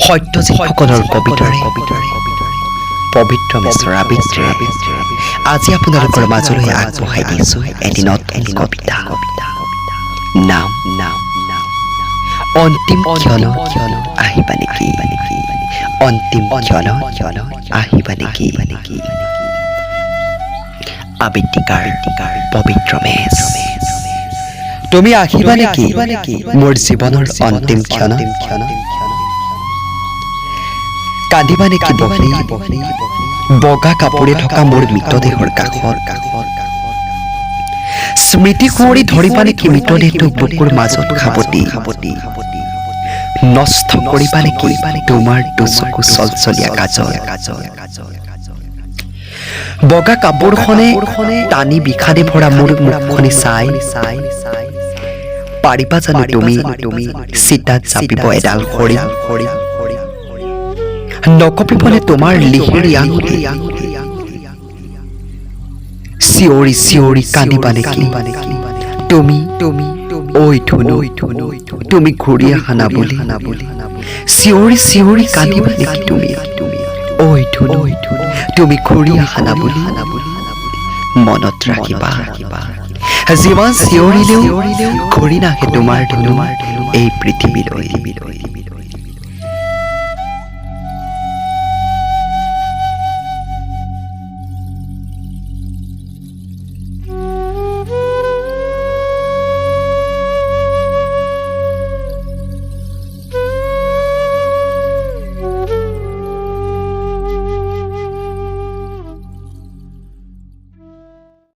সত্যজিৎসকলৰ কবিতাৰে পবিত্ৰ মিশ্ৰ আবৃত্তিৰে আজি আপোনালোকৰ মাজলৈ আগবঢ়াই দিছোঁ এটি নতুন কবিতা। নাম অন্তিম ক্ষণ আহিবা নেকি, অন্তিম ক্ষণ আহিবা নেকি। আবৃত্তিকাৰ পবিত্ৰ মেচ। তুমি আহিবা নেকি মোৰ জীৱনৰ অন্তিম ক্ষণ, কান্দিবা নেকি বহি বগা কাপোৰে থকা মোৰ মৃতদেহৰ কাষত, স্মৃতি কুঁৱৰী ধৰিবা নেকি মৃতদেহটো বুকুৰ মাজত খাবতি, নষ্ট কৰিবা নেকি তোমাৰ দুচকু চলচলীয়া কাজল। বগা কাপোৰখনে টানি বিষাদে ভৰা মোৰ মুখখনি চাই পাৰিবা জানো তুমি চিতাত জাপিব এডাল খৰি, নকঁপিবনে তোমাৰ লিহিৰী আঙুলি, চিঞৰি চিঞৰি কান্দিবা নেকি তুমি ঐ ধুনু তুমি ঘূৰি আহা না বুলি, চিঞৰি চিঞৰি কান্দিবা নেকি তুমি ঐ ধুনু তুমি ঘূৰি আহা না বুলি। মনত ৰাখিবা যিমান চিঞৰিলেও ঘূৰি নাহে তোমাৰ ধুনু এই পৃথিৱীলৈ।